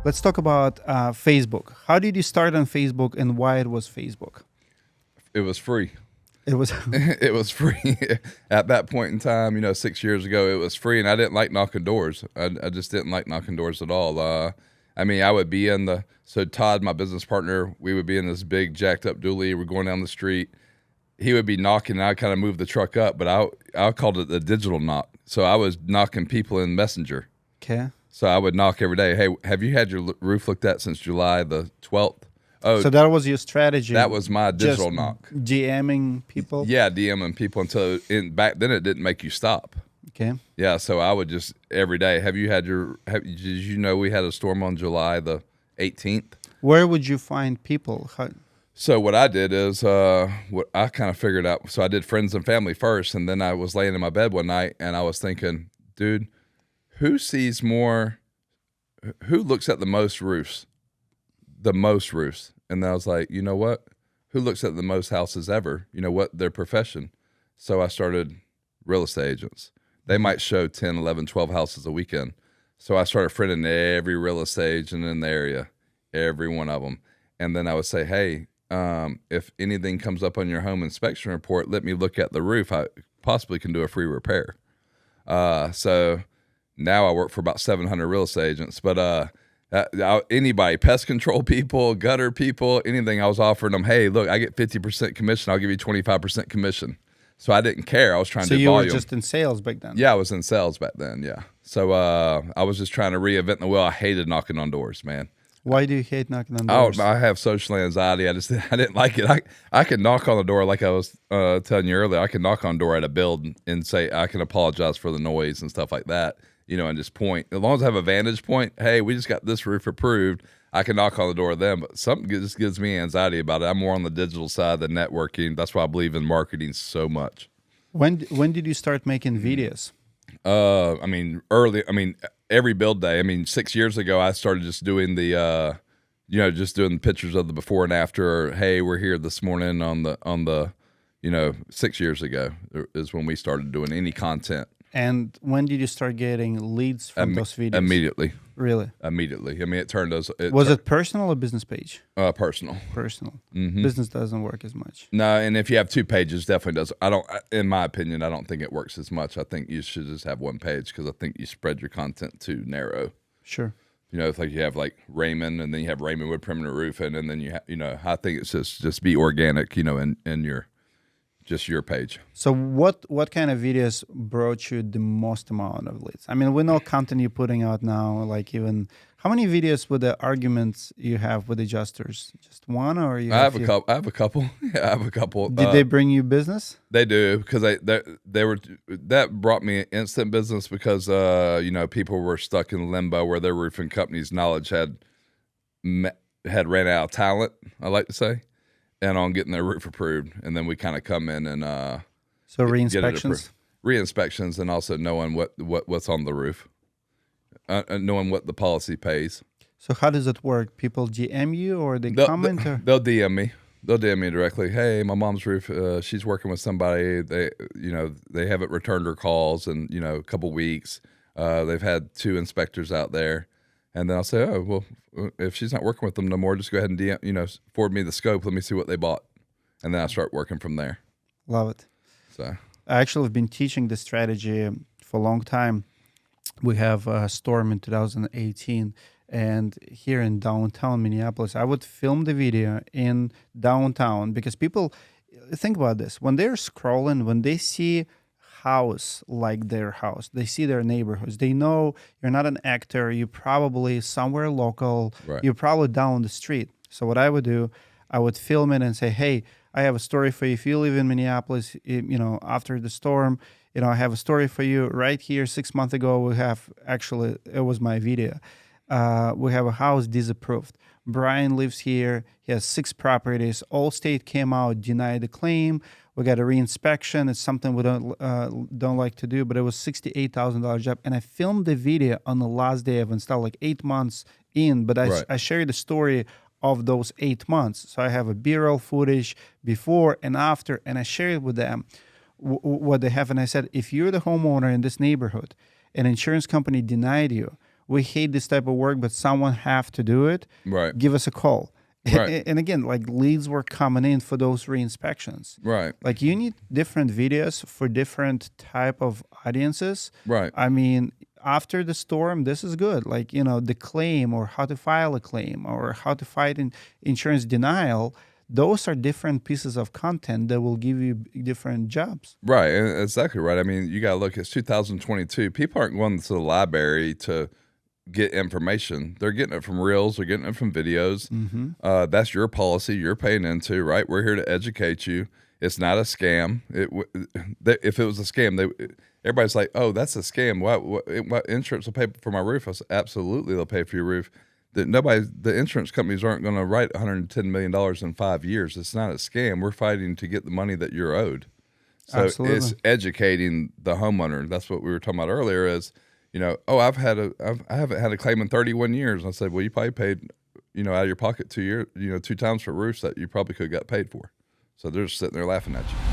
Let's talk about Facebook. How did you start on Facebook and why it was Facebook? It was free. It was It was free at that point in time. 6 years ago, it was free, and I didn't like knocking doors. I just didn't like knocking doors at all. I would be so Todd, my business partner, we would be in this big jacked up dually. We're going down the street. He would be knocking, and I kind of moved the truck up, but I called it the digital knock. So I was knocking people in Messenger. okay. So I would knock every day. Hey, have you had your roof looked at since July the 12th? Oh, So that was your strategy. that was my digital just knock. DMing people. Yeah, DMing people until back then it didn't make you stop. Okay. Yeah, so I would just every day. Did you know we had a storm on July the 18th? Where would you find people? So what I did is what I kind of figured out. So I did friends and family first, and then I was laying in my bed one night and I was thinking, dude, who sees more? Who looks at the most roofs? The most roofs. And I was like, you know what? Who looks at the most houses ever? You know what? Their profession. So I started real estate agents. They might show 10, 11, 12 houses a weekend. So I started friending every real estate agent in the area, every one of them. And then I would say, hey, if anything comes up on your home inspection report, let me look at the roof. I possibly can do a free repair. So now I work for about 700 real estate agents. But anybody, pest control people, gutter people, anything, I was offering them, hey, look, I get 50% commission. I'll give you 25% commission. So I didn't care. I was trying to do volume. So you were just in sales back then? Yeah, I was in sales back then, yeah. So I was just trying to reinvent the wheel. I hated knocking on doors, man. Why do you hate knocking on doors? I have social anxiety. I didn't like it. I could knock on the door like I was telling you earlier. I could knock on the door at a building and say, I can apologize for the noise and stuff like that, and just point. As long as I have a vantage point, hey, we just got this roof approved, I can knock on the door of them. But something just gives me anxiety about it. I'm more on the digital side than networking. That's why I believe in marketing so much. When did you start making videos? Every build day. 6 years ago, I started just doing just doing pictures of the before and after. Or, hey, we're here this morning on the 6 years ago is when we started doing any content. And when did you start getting leads from those videos? Immediately. Really? Immediately. It turned us. Was it personal or business page? Personal. Personal. Mm-hmm. Business doesn't work as much. No, and if you have two pages, definitely does. In my opinion, I don't think it works as much. I think you should just have one page because I think you spread your content too narrow. Sure. It's like you have like Raymond, and then you have Raymond with Perimeter Roofing, and then you have, I think it's just be organic, in your just your page. So what kind of videos brought you the most amount of leads? We know content you're putting out now, like even how many videos with the arguments you have with adjusters? Just one, or you? I have a couple. Yeah, I have a couple. Did they bring you business? They do, because that brought me instant business because people were stuck in limbo where their roofing company's knowledge had ran out of talent, I like to say, and on getting their roof approved, and then we kind of come in and so re-inspections, and also knowing what's on the roof, knowing what the policy pays. So how does it work? People DM you, or they'll comment? They'll DM me. They'll DM me directly. Hey, my mom's roof. She's working with somebody. They haven't returned her calls in a couple weeks. They've had 2 inspectors out there. And then I'll say, oh, well, if she's not working with them no more, just go ahead and DM, forward me the scope. Let me see what they bought. And then I start working from there. Love it. So I actually have been teaching this strategy for a long time. We have a storm in 2018. And here in downtown Minneapolis, I would film the video in downtown because people, think about this. When they're scrolling, when they see house like their house, they see their neighborhoods, they know you're not an actor, you're probably somewhere local, right. You're probably down the street. So what I would do, I would film it and say, hey, I have a story for you. If you live in Minneapolis, after the storm, I have a story for you right here. 6 months ago, it was my video. We have a house disapproved. Brian lives here. He has 6 properties. Allstate came out, denied the claim. We got a reinspection. It's something we don't like to do, but it was $68,000 job. And I filmed the video on the last day of install, like 8 months in. But I shared the story of those 8 months. So I have a B-roll footage before and after, and I shared with them what they have. And I said, if you're the homeowner in this neighborhood, an insurance company denied you, we hate this type of work, but someone have to do it. Right. Give us a call. Right. And again, like leads were coming in for those re-inspections. Right. Like you need different videos for different type of audiences. Right. I mean, after the storm, this is good. Like, the claim or how to file a claim or how to fight insurance denial. Those are different pieces of content that will give you different jobs. Right. And exactly right. I mean, you got to look, it's 2022. People aren't going to the library to get information. They're getting it from reels. They're getting it from videos. That's your policy you're paying into, right? We're here to educate you. It's not a scam. If it was a scam, everybody's like, oh, that's a scam. What insurance will pay for my roof? I said, absolutely, they'll pay for your roof. The insurance companies aren't going to write $110 million in 5 years. It's not a scam. We're fighting to get the money that you're owed. So Absolutely. It's educating the homeowner. That's what we were talking about earlier is, I haven't had a claim in 31 years. And I said, well, you probably paid, out of your pocket 2 times for roofs that you probably could have got paid for. So they're just sitting there laughing at you.